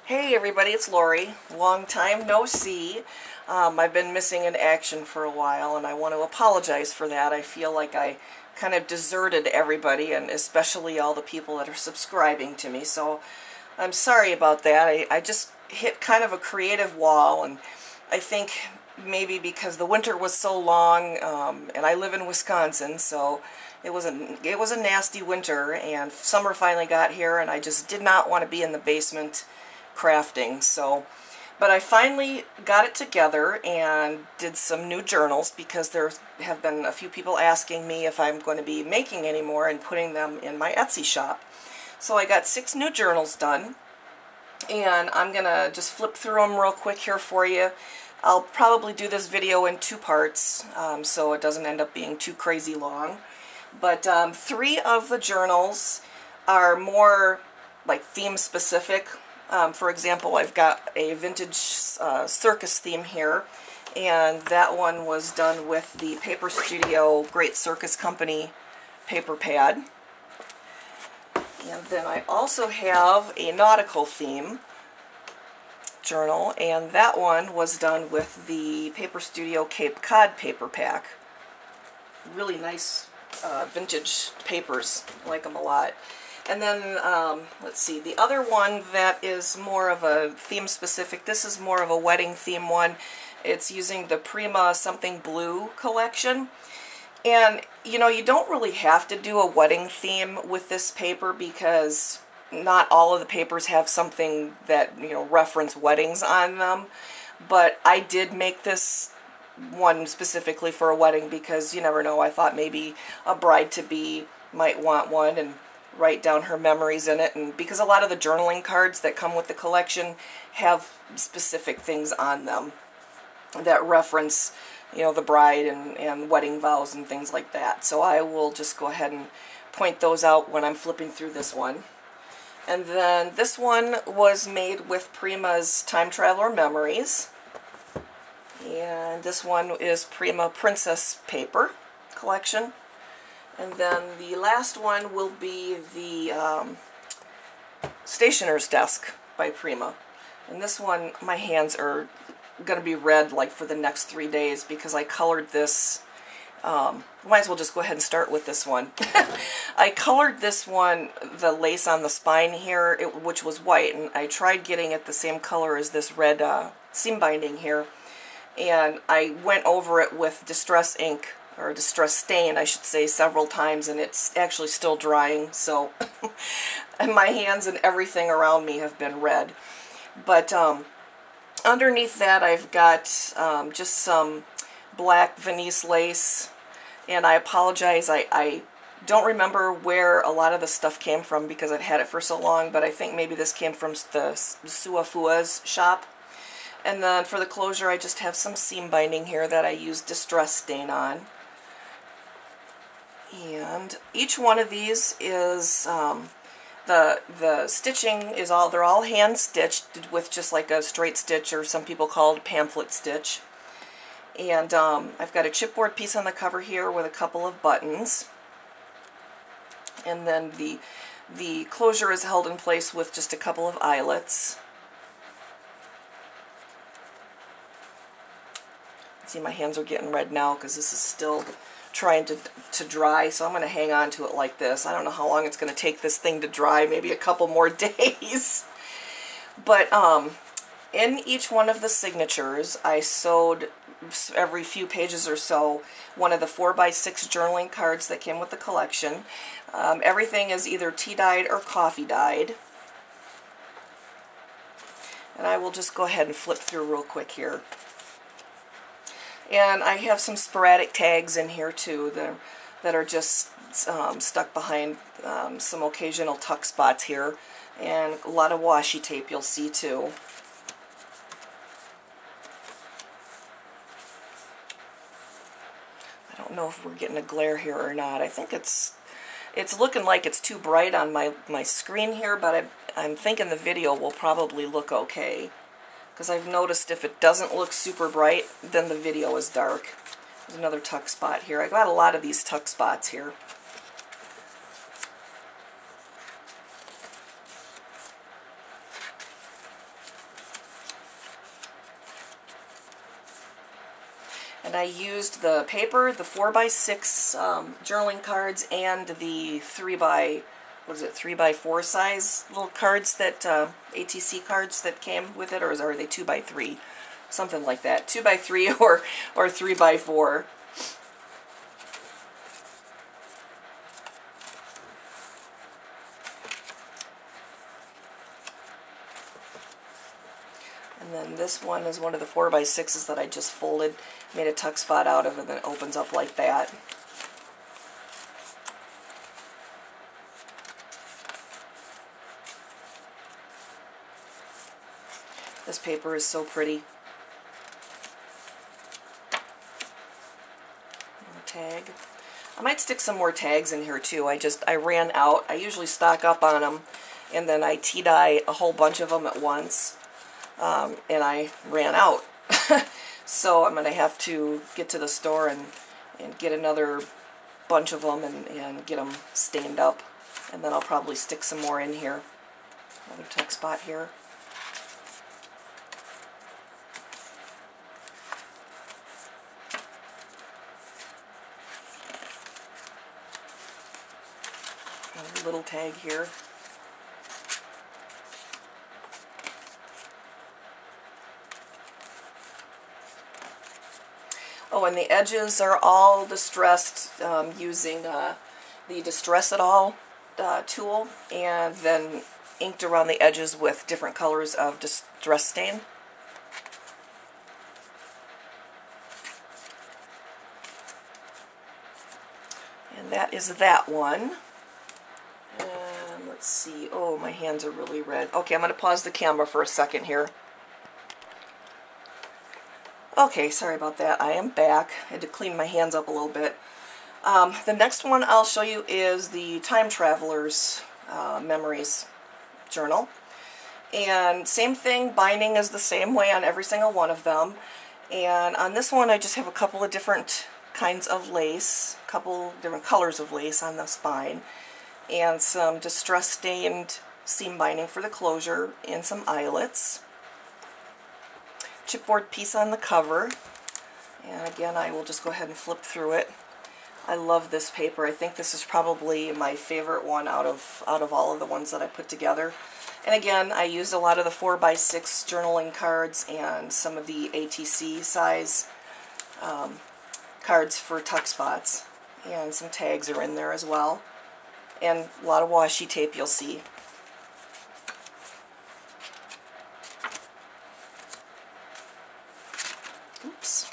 Hey everybody, it's Lori. Long time no see. I've been missing in action for a while and I want to apologize for that. I feel like I kind of deserted everybody and especially all the people that are subscribing to me. So I'm sorry about that. I just hit kind of a creative wall, and I think maybe because the winter was so long, and I live in Wisconsin, so it was a nasty winter, and summer finally got here and I just did not want to be in the basement crafting. So but I finally got it together and did some new journals because there have been a few people asking me if I'm going to be making any more and putting them in my Etsy shop. So I got 6 new journals done, and I'm gonna just flip through them real quick here for you. I'll probably do this video in 2 parts, so it doesn't end up being too crazy long. But 3 of the journals are more like theme specific. For example, I've got a vintage circus theme here, and that one was done with the Paper Studio Great Circus Company paper pad. And then I also have a nautical theme journal, and that one was done with the Paper Studio Cape Cod paper pack. Really nice vintage papers. I like them a lot. And then, let's see, the other one that is more of a theme specific, this is more of a wedding theme one. It's using the Prima Something Blue collection. And, you know, you don't really have to do a wedding theme with this paper because not all of the papers have something that, you know, reference weddings on them. But I did make this one specifically for a wedding because you never know. I thought maybe a bride-to-be might want one and write down her memories in it. And because a lot of the journaling cards that come with the collection have specific things on them that reference, you know, the bride and wedding vows and things like that. So I will just go ahead and point those out when I'm flipping through this one. And then this one was made with Prima's Time Traveler Memories. And this one is Prima Princess Paper collection. And then the last one will be the Stationer's Desk by Prima. And this one, my hands are going to be red like for the next 3 days because I colored this. Might as well just go ahead and start with this one. I colored this one, the lace on the spine here, which was white, and I tried getting it the same color as this red seam binding here. And I went over it with Distress ink, or Distress stain, I should say, several times, and it's actually still drying, so and my hands and everything around me have been red. But underneath that I've got just some black Venice lace, and I apologize, I don't remember where a lot of the stuff came from because I've had it for so long, but I think maybe this came from the Suafua's shop. And then for the closure I just have some seam binding here that I used Distress stain on. And each one of these is the stitching is they're all hand stitched with just like a straight stitch, or some people call it pamphlet stitch. And I've got a chipboard piece on the cover here with a couple of buttons. And then the closure is held in place with just a couple of eyelets. See, my hands are getting red now because this is still trying to dry, so I'm going to hang on to it like this. I don't know how long it's going to take this thing to dry, maybe a couple more days. But in each one of the signatures, I sewed every few pages or so one of the 4x6 journaling cards that came with the collection. Everything is either tea-dyed or coffee-dyed. And I will just go ahead and flip through real quick here. And I have some sporadic tags in here too that are just stuck behind some occasional tuck spots here, and a lot of washi tape you'll see too. I don't know if we're getting a glare here or not. I think it's looking like it's too bright on my screen here, but I'm thinking the video will probably look okay. Because I've noticed if it doesn't look super bright, then the video is dark. There's another tuck spot here. I got a lot of these tuck spots here. And I used the paper, the 4x6 journaling cards, and the 3x4 size little cards that, ATC cards that came with it, or are they 2x3? Something like that. 2x3 or 3x4. And then this one is one of the 4x6s that I just folded, made a tuck spot out of, and then it opens up like that. This paper is so pretty. Tag. I might stick some more tags in here too. I ran out. I usually stock up on them, and then I tea dye a whole bunch of them at once. And I ran out. So I'm going to have to get to the store and get another bunch of them and get them stained up. And then I'll probably stick some more in here. Another tuck spot here. Another little tag here. Oh, and the edges are all distressed using the Distress It All tool, and then inked around the edges with different colors of distress stain. And that is that one. And let's see. Oh, my hands are really red. Okay, I'm going to pause the camera for a second here. Okay, sorry about that. I am back. I had to clean my hands up a little bit. The next one I'll show you is the Time Traveler's Memories journal. And same thing, binding is the same way on every single one of them. And on this one I just have a couple of different kinds of lace, a couple different colors of lace on the spine, and some distress stained seam binding for the closure, and some eyelets. Chipboard piece on the cover, and again I will just go ahead and flip through it. I love this paper. I think this is probably my favorite one out of all of the ones that I put together. And again, I used a lot of the 4x6 journaling cards and some of the ATC size cards for tuck spots, and some tags are in there as well, and a lot of washi tape you'll see. Oops.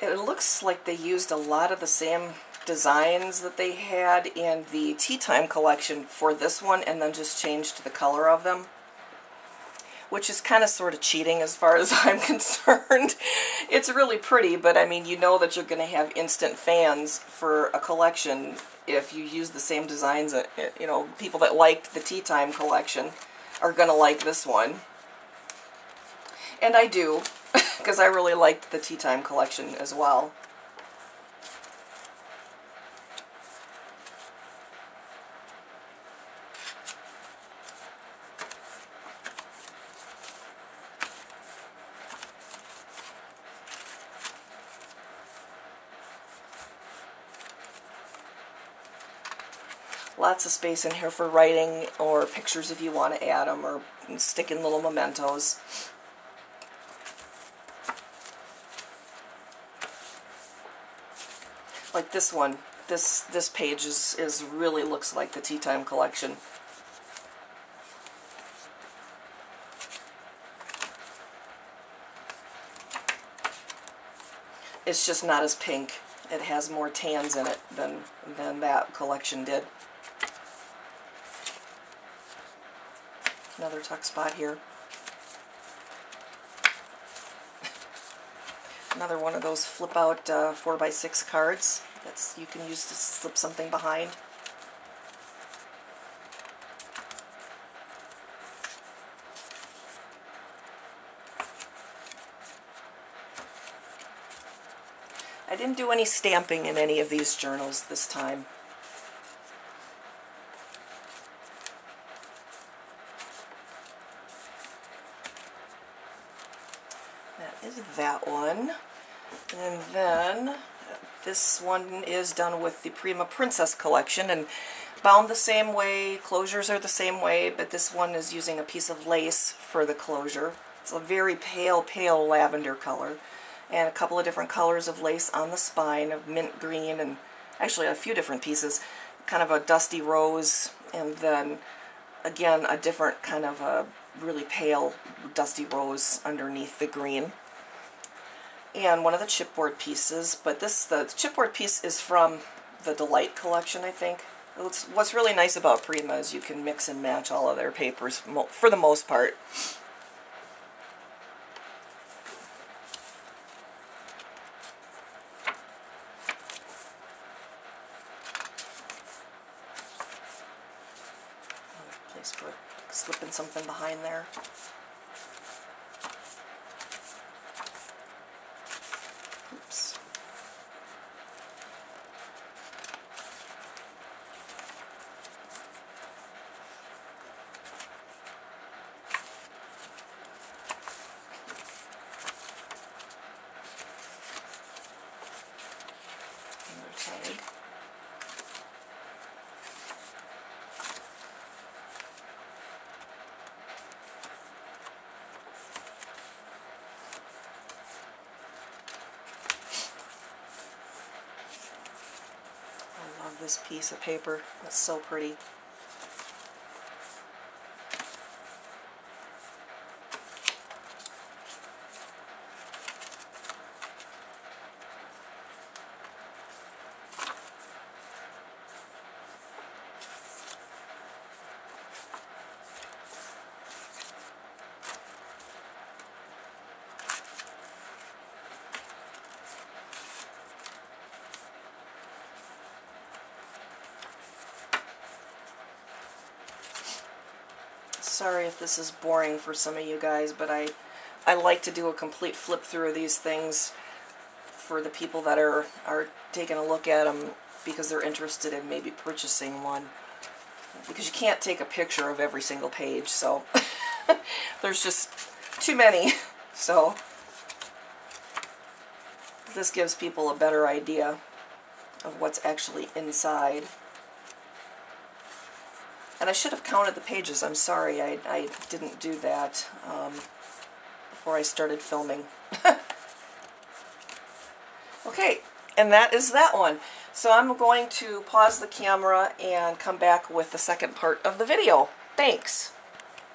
It looks like they used a lot of the same designs that they had in the Tea Time collection for this one, and then just changed the color of them, which is kind of sort of cheating as far as I'm concerned. It's really pretty, but I mean, you know that you're going to have instant fans for a collection if you use the same designs. You know, people that liked the Tea Time collection are going to like this one. And I do, because I really liked the Tea Time collection as well. Lots of space in here for writing or pictures if you want to add them, or stick in little mementos. Like this one, this page is really looks like the Tea Time collection. It's just not as pink. It has more tans in it than that collection did. Another tuck spot here. Another one of those flip out 4x6 cards that's you can use to slip something behind. I didn't do any stamping in any of these journals this time. That is that one. And then this one is done with the Prima Princess collection and bound the same way, closures are the same way, but this one is using a piece of lace for the closure. It's a very pale, pale lavender color, and a couple of different colors of lace on the spine of mint green, and actually a few different pieces, kind of a dusty rose, and then again a different kind of a really pale dusty rose underneath the green. And one of the chipboard pieces, but the chipboard piece is from the Delight collection, I think. What's really nice about Prima is you can mix and match all of their papers for the most part. Place for slipping something behind there. Oops. Tag. I love this piece of paper. It's so pretty. Sorry if this is boring for some of you guys, but I like to do a complete flip through of these things for the people that are taking a look at them because they're interested in maybe purchasing one. Because you can't take a picture of every single page, so there's just too many. So this gives people a better idea of what's actually inside. And I should have counted the pages. I'm sorry, I didn't do that before I started filming. Okay, and that is that one. So I'm going to pause the camera and come back with the second part of the video. Thanks.